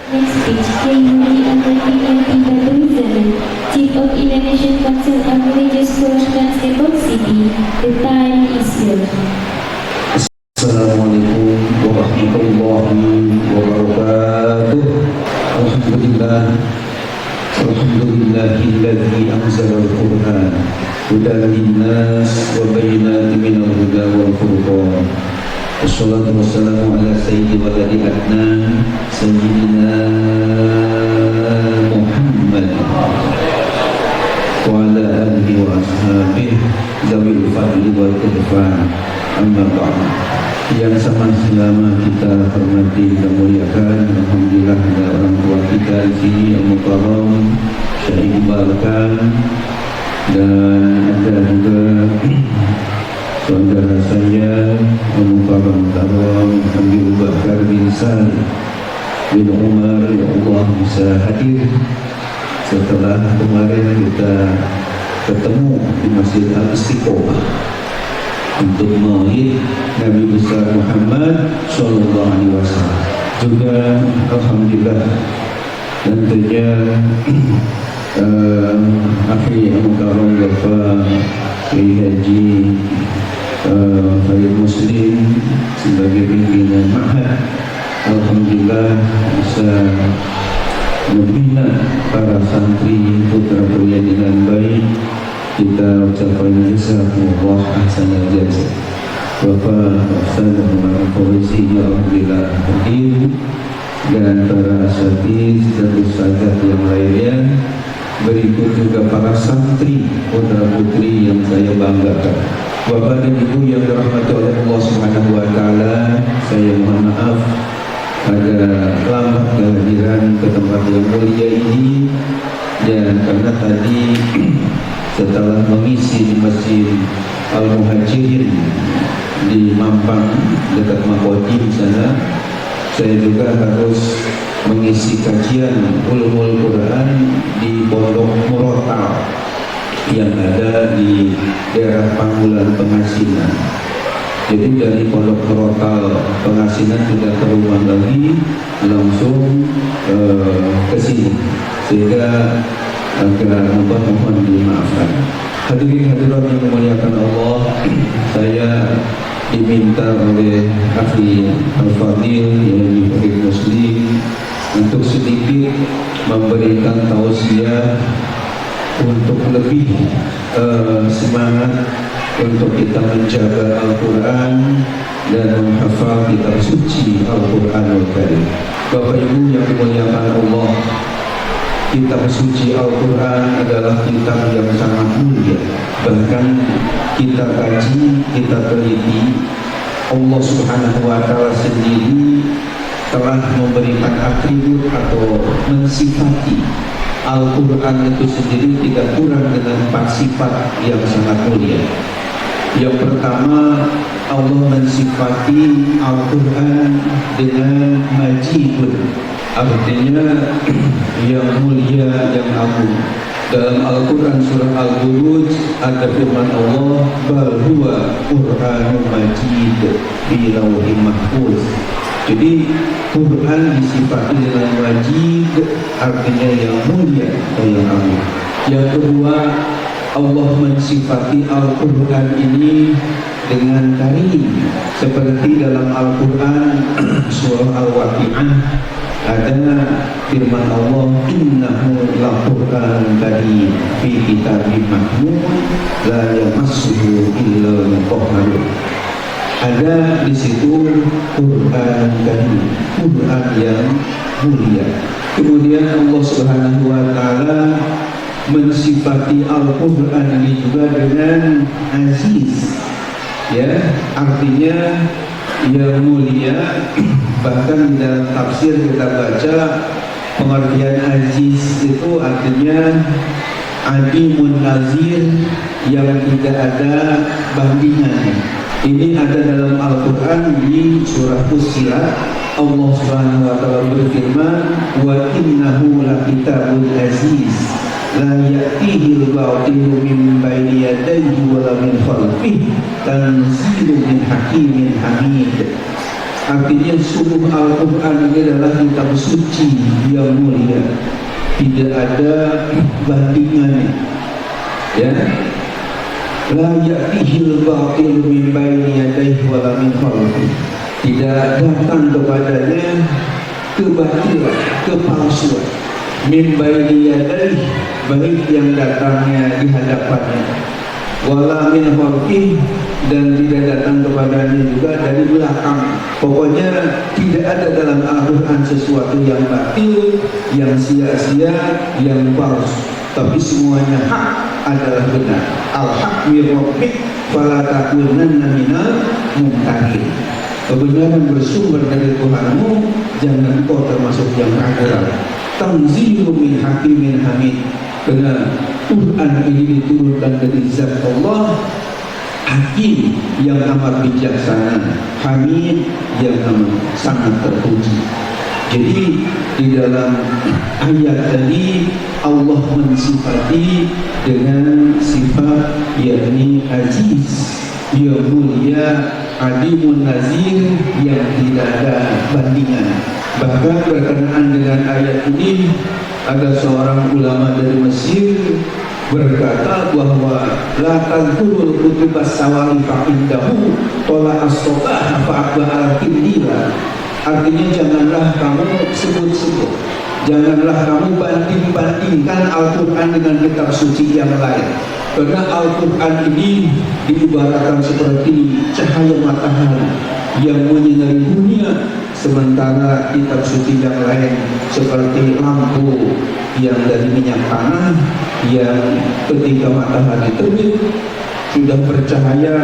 Next speech, Kiai Agati M.P. Badruzzman, Chief of Indonesian Council of Religious Scholars Constable City. The time is yours. Assalamualaikum warahmatullahi wabarakatuh. Alhamdulillahilladzi anzala al-Qur'an hudan linnas wa bayyinatin minal huda wal furqan. Wassalatu wassalamu ala sayyidi waladi adnan sayyidina Muhammad wa ala alihi wa ashabihi zawil fadli wal irfan. Amma ba'd. Yang sama selama kita hormati dan muliakan, alhamdulillah ada orang tua kita di sini yang mukarram, Syekh Iqbalkan, dan ada juga saudara saya yang mukarram Habib Bakar bin Salim bin Umar, ya Allah bisa hadir setelah kemarin kita ketemu di Masjid Al-Istiqomah untuk maulid Nabi besar Muhammad Sallallahu Alaihi Wasallam. Juga alhamdulillah tentunya akhir mukarram Bapak Haji Khalid Muslim sebagai pimpinan ma'had, alhamdulillah bisa membina para santri putra putri dengan baik. Kita ucapkan jazakumullah ahsanal jazaa. Bapak Ustaz Muhammad Fauzi alhamdulillah hadir, dan para asatiz dan ustazah yang lainnya. Berikut juga para santri putra putri yang saya banggakan. Bapak dan Ibu yang dirahmati oleh Allah Subhanahu wa taala, saya mohon maaf ada lambat kehadiran ke tempat yang mulia ini, dan karena tadi setelah mengisi di Masjid Al-Muhajirin di Mampang dekat Makodim sana, saya juga harus mengisi kajian ulumul Quran di Pondok Murotal yang ada di daerah Panggulan Pengasinan. Jadi dari Pondok Murotal Pengasinan sudah ke rumah lagi langsung ke sini, sehingga agak mohon dimaafkan. Hadirin hadirat yang dimuliakan Allah, saya diminta oleh Akhi Al-Fadil yang Habib Muslim untuk sedikit memberikan tausiah untuk lebih semangat untuk kita menjaga Al-Quran dan menghafal kitab suci Al-Quranul Karim. Bapak Ibu yang dimuliakan Allah, kitab suci Al-Quran adalah kitab yang sangat mulia. Bahkan kita kaji, kita teliti, Allah Subhanahu wa taala sendiri telah memberikan atribut atau mensifati Al-Quran itu sendiri tidak kurang dengan 4 sifat yang sangat mulia. Yang pertama, Allah mensifati Al-Quran dengan majidun, artinya yang mulia, yang agung. Dalam Al-Quran surah Al-Buruj ada firman Allah, bal huwa Qur'anun majid fi lauhin mahfuz. Jadi Quran disifati dengan majid, artinya yang mulia atau yang agung. Yang kedua, Allah mensifati Al-Quran ini dengan karim, seperti dalam Al-Quran surah Al-Waqi'ah ada firman Allah, innahu laqur'anun karim fi kitabim maknun la yamassuhu illa mutahharun. Ada di situ Quran karim, Quran yang mulia. Kemudian Allah Subhanahu wa taala mensifati Al-Quran ini juga dengan aziz, ya, artinya yang mulia. Bahkan di dalam tafsir kita baca pengertian aziz itu artinya adimun nazir, yang tidak ada bandingannya. Ini ada dalam Al-Quran di surah Fussilat. Allah Subhanahu wa taala berfirman, wa innahu lakitabun aziz la ya'tihi al-batilu min bayni yadayhi wa la min khalfihi tanzilun min hakimin hamid. Artinya sungguh Al-Quran ini adalah kitab suci yang mulia, tidak ada bandingannya, ya. La ya'tihil batil min baini yadayhi wa la min khalfihi. Tidak datang kepadanya kebatilan, kepalsuan. Min baini yadayhi, baik yang datangnya di hadapannya, wala min khalfihi, dan tidak datang kepadanya juga dari belakang. Pokoknya tidak ada dalam Al-Quran sesuatu yang batil, yang sia-sia, yang palsu, tapi semuanya hak adalah benar. Al-haq min rabbik fala takunanna minal mumtarin. Kebenaran bersumber dari Tuhanmu, jangan kau termasuk yang ragu. Tanzilun min hakimin hamid. Karena Quran ini diturunkan dari zat Allah, Hakim yang amat bijaksana, Hamid yang amat sangat terpuji. Jadi di dalam ayat tadi Allah mensifati dengan sifat yakni aziz, yang mulia, adimun nazir, yang tidak ada bandingan. Bahkan berkenaan dengan ayat ini, ada seorang ulama dari Mesir berkata bahwa la tadkurul kutubas sawali fa'indahu tola as-sobah fa'akba al-kindila. Artinya janganlah kamu sebut-sebut, janganlah kamu banding-bandingkan Al-Quran dengan kitab suci yang lain, karena Al-Quran ini diibaratkan seperti cahaya matahari yang menyinari dunia, sementara kitab suci yang lain seperti lampu yang dari minyak tanah yang ketika matahari terbit sudah bercahaya,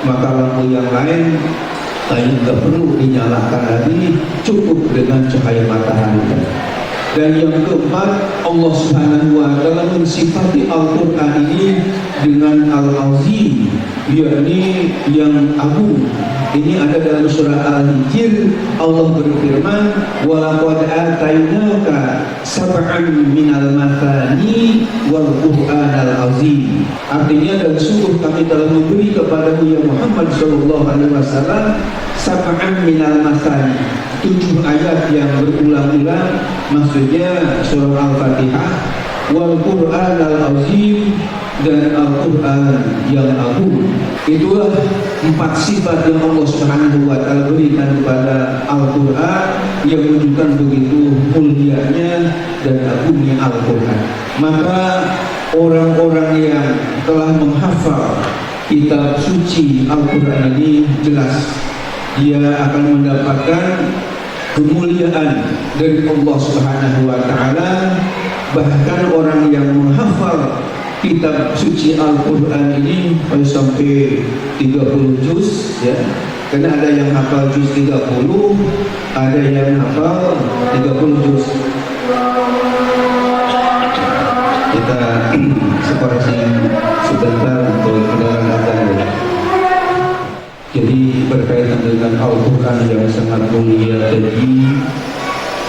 maka lampu yang lain tidak perlu dinyalakan lagi, cukup dengan cahaya matahari. Dan yang keempat, Allah Subhanahu wa Ta'ala mensifati Al-Quran ini dengan Al-Azim, yakni yang agung. Ini ada dalam surah Al-Hijr. Allah berfirman, walaqad atainaka sab'an minal mathani wal qur'anal azim. Artinya, dan sungguh kami telah memberi kepadamu ya Muhammad sallallahu alaihi wasallam sab'an minal mathani, 7 ayat yang berulang-ulang, maksudnya surah Al-Fatihah, wal qur'anal azim, dan Al-Quran yang agung. Itulah 4 sifat yang Allah Subhanahu wa Ta'ala berikan kepada Al-Quran, yang menunjukkan begitu mulianya dan agungnya Al-Quran. Maka orang-orang yang telah menghafal kitab suci Al-Quran ini, jelas dia akan mendapatkan kemuliaan dari Allah Subhanahu wa Ta'ala. Bahkan orang yang menghafal kitab suci Al-Quran ini sampai 30 juz, ya. Karena ada yang hafal juz 30, ada yang hafal 30 juz. Kita seperti sebentar untuk mendengarkan. Jadi berkaitan dengan Al-Quran yang sangat mulia tadi,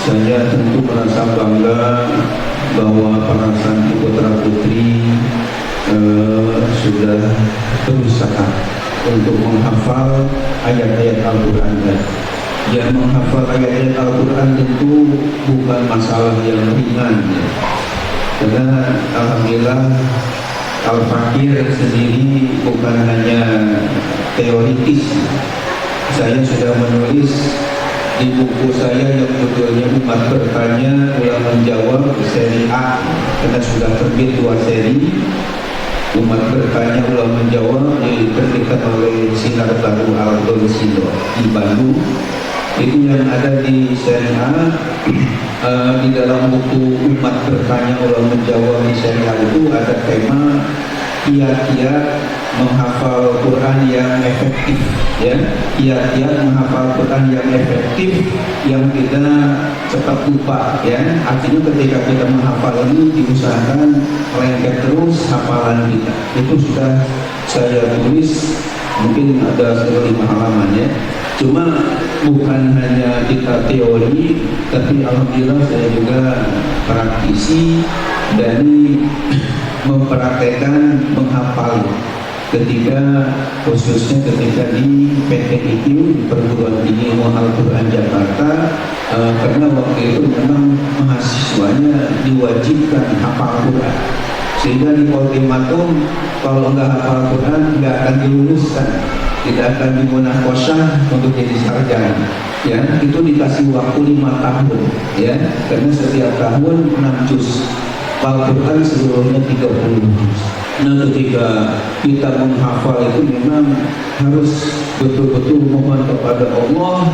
saya tentu merasa bangga bahwa para santri putra putri sudah berusaha untuk menghafal ayat-ayat Al-Quran. Yang menghafal ayat-ayat Al-Quran tentu bukan masalah yang ringan, ya. Karena alhamdulillah Al-Fakir sendiri bukan hanya teoritis. Saya sudah menulis di buku saya yang judulnya Umat Bertanya Ulang Menjawab seri A, karena sudah terbit 2 seri. Umat Bertanya Ulang Menjawab diterbitkan oleh Sinar Baru Al-Donsilo di Bandung. Itu yang ada di seri A. Di dalam buku Umat Bertanya Ulang Menjawab di seri A itu ada tema kiat-kiat menghafal Quran yang efektif, ya, kiat-kiat menghafal Quran yang efektif, yang tidak cepat lupa, ya. Artinya ketika kita menghafal ini diusahakan lengket terus hafalan kita. Itu sudah saya tulis, mungkin ada 5 halaman, ya. Cuma bukan hanya kita teori, tapi alhamdulillah saya juga praktisi dari mempraktekkan menghafal. ketika khususnya ketika di PTIQ, di Perguruan Tinggi Ilmu Al-Quran Jakarta, karena waktu itu memang mahasiswanya diwajibkan hafal Quran, sehingga di ultimatum kalau nggak hafal Quran nggak akan diluluskan, tidak akan dimunaqasyah untuk jadi sarjana. Ya, itu dikasih waktu 5 tahun, ya, karena setiap tahun 6 juz. Al-Quran seluruhnya 30 juz. Nah, ketika kita menghafal itu memang harus betul-betul mohon kepada Allah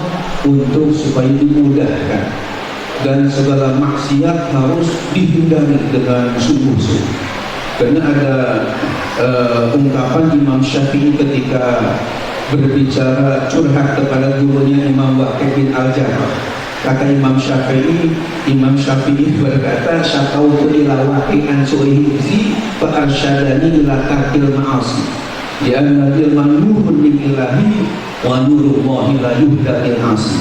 untuk supaya dimudahkan, dan segala maksiat harus dihindari dengan sungguh-sungguh. Karena ada ungkapan Imam Syafi'i ketika berbicara curhat kepada gurunya Imam Waqid bin Al-Jarrah. Kata Imam Syafi'i berkata, syakautu ila Waqid an su'ihibzi fa arsyadani ila tarkil ma'asi li'anna ilman nurun min ilahi wa nurullahi la yuhda'il asi.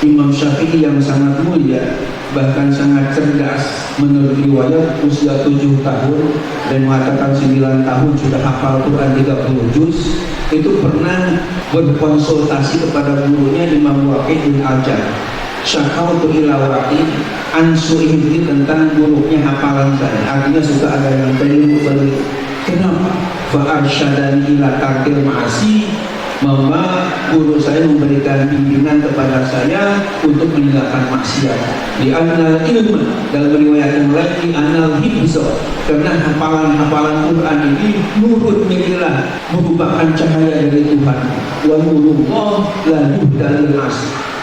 Imam Syafi'i yang sangat mulia, bahkan sangat cerdas, menurut riwayat usia 7 tahun dan mengatakan 9 tahun sudah hafal Quran 30 juz, itu pernah berkonsultasi kepada gurunya Imam Waqid bin Al-Jarrah. Syakautu ila Waqid an su'ihibzi, tentang buruknya hafalan saya, artinya suka ada yang keliru. Kenapa? Fa arsyadani ila tarkil ma'asi, mama guru saya memberikan bimbingan kepada saya untuk meninggalkan maksiat. Di anal ilmu, dalam riwayat yang lain di anal hibzo, karena hafalan Quran ini nurut minillah, merupakan cahaya dari Tuhan. Wa nurullah la yuhdal as,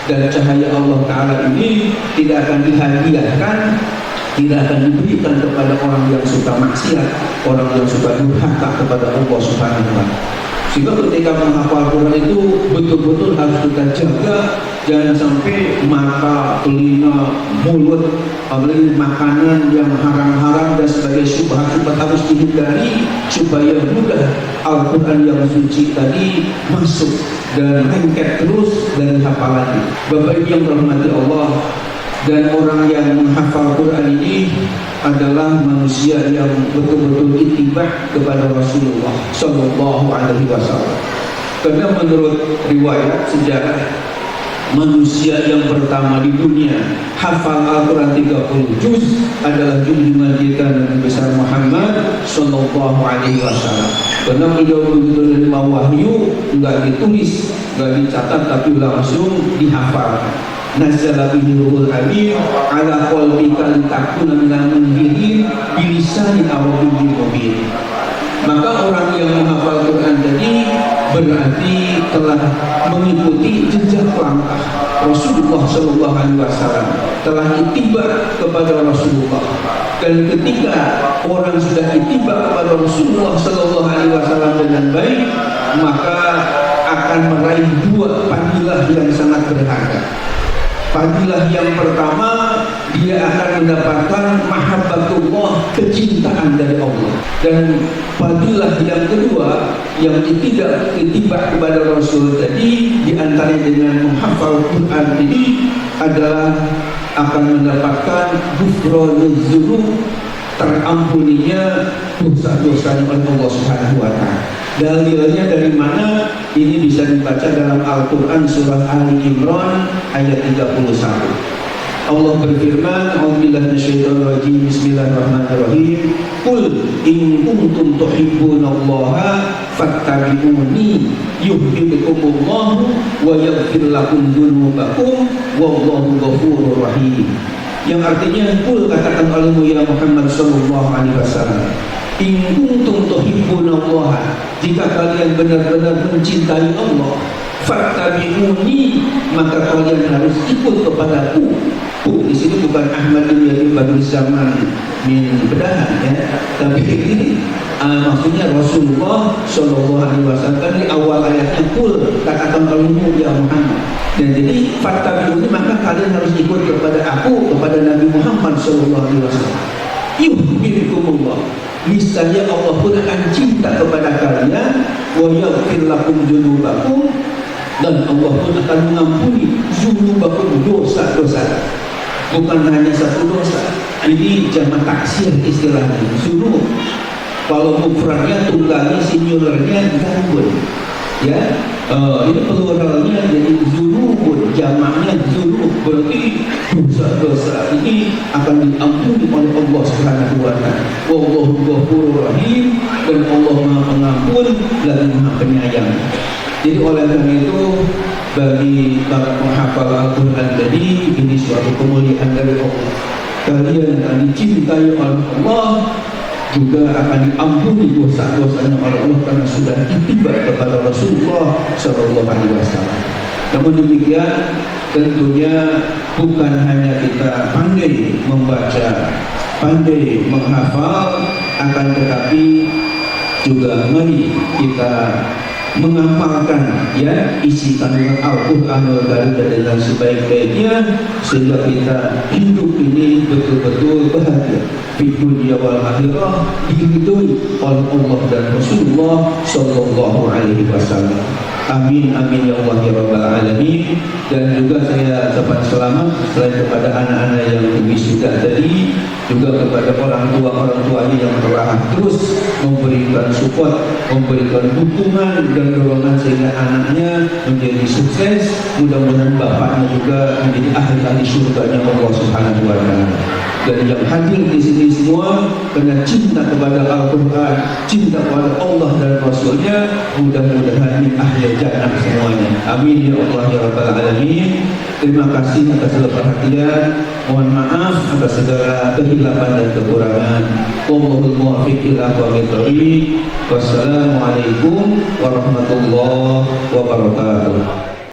dan cahaya Allah Ta'ala ini tidak akan dihadiahkan, tidak akan diberikan kepada orang yang suka maksiat, orang yang suka durhaka kepada Allah Subhanahu wa Ta'ala. Sehingga ketika menghafal Quran itu betul-betul harus kita jaga, jangan sampai mata, telinga, mulut, apalagi makanan yang haram-haram dan sebagai syubhat-syubhat harus dihindari, supaya mudah Al-Quran yang suci tadi masuk dan lengket terus dari hafalannya. Bapak Ibu yang dirahmati Allah, dan orang yang menghafal Quran ini adalah manusia yang betul-betul ittiba kepada Rasulullah Sallallahu Alaihi Wasallam. Karena menurut riwayat sejarah, manusia yang pertama di dunia hafal Al-Quran 30 juz adalah junjungan kita Nabi besar Muhammad Sallallahu Alaihi Wasallam. Karena beliau begitu menerima wahyu, nggak ditulis, nggak dicatat, tapi langsung dihafal. Nazala bihi ruhul amin ala qalbika litakuna minal munzirin bilisanin arabiyyin mubin. Maka orang yang menghafal Quran tadi berarti telah mengikuti jejak langkah Rasulullah Sallallahu Alaihi Wasallam, telah ittiba kepada Rasulullah. Dan ketika orang sudah ittiba kepada Rasulullah Sallallahu Alaihi Wasallam dengan baik, maka akan meraih 2 fadilah yang sangat berharga. Fadilah yang pertama, dia akan mendapatkan mahabbatullah, kecintaan dari Allah. Dan fadilah yang kedua, yang tidak ittiba kepada Rasul tadi, diantaranya dengan menghafal Quran ini adalah akan mendapatkan ghufranuz dzunub, terampuninya dosa-dosanya oleh Allah Subhanahu wa Ta'ala. Dalilnya dari mana? Ini bisa dibaca dalam Al-Quran surah Ali Imran ayat 31. Allah berfirman, A'udzubillahi minasyaitonirrajim, Bismillahirrahmanirrahim. Qul in kuntum tuhibbunallaha fattabi'uni yuhibbukumullahu wa yaghfir lakum dzunubakum wallahu ghafurur rahim. Yang artinya, qul, katakan olehmu ya Muhammad sallallahu alaihi wasallam, in kuntum tuhibbunallaha, jika kalian benar-benar mencintai Allah, fattabi'uni, maka kalian harus ikut kepadaku. Di sini bukan Ahmad bin Yahya Badrul Zaman min Bedahan, ya, tapi ini maksudnya Rasulullah Shallallahu Alaihi Wasallam. Di awal ayatnya, kul, katakan olehmu ya Muhammad. Dan jadi fattabi'uni, maka kalian harus ikut kepada aku, kepada Nabi Muhammad Shallallahu Alaihi Wasallam. Yuhibbukumullah, niscaya Allah pun akan cinta kepada kalian, wa yaghfir lakum dzunubakum, dan Allah pun akan mengampuni dzunubakum, dosa-dosa. Bukan hanya satu dosa, ini jamak taksir istilahnya, dzunub. Kalau mufradnya tunggalnya singularnya dzambun. Ya, ini pluralnya jadi dzunubun, jamaknya dzunub, berarti dosa-dosa ini akan diampuni oleh Allah Subhanahu wa taala. Wallahu ghafurur rahim, dan Allah Maha Pengampun lagi Maha Penyayang. Jadi oleh karena itu bagi para penghafal Al-Quran tadi, ini suatu kemuliaan dari Allah. Kalian akan dicintai oleh Allah, juga akan diampuni dosa-dosanya oleh Allah karena sudah ittiba kepada Rasulullah Shallallahu Alaihi Wasallam. Namun demikian, tentunya bukan hanya kita pandai membaca, pandai menghafal, akan tetapi juga mari kita mengamalkan ya isi kandungan Al-Quranul Karim dengan sebaik-baiknya, sehingga kita hidup ini betul-betul bahagia di dunia wal akhirah, diridhoi oleh Allah dan Rasulullah Sallallahu Alaihi Wasallam. Amin amin ya Allah ya Rabbal Alamin. Dan juga saya ucapkan selamat selain kepada anak-anak yang wisuda tadi, juga kepada orang tuanya yang telah terus memberikan support, memberikan dukungan dan dorongan sehingga anaknya menjadi sukses. Mudah-mudahan bapaknya juga menjadi ahli surganya Allah Subhanahu wa taala. Dan yang hadir di sini semua karena cinta kepada Al-Quran, cinta kepada Allah dan Rasulnya, mudah-mudahan min ahli jannah semuanya. Amin ya Allah ya Rabbal Alamin. Terima kasih atas segala perhatian. Mohon maaf atas segala kehilapan dan kekurangan. Wallahul muwaffiq ila aqwamit thoriq. Wassalamualaikum warahmatullahi wabarakatuh.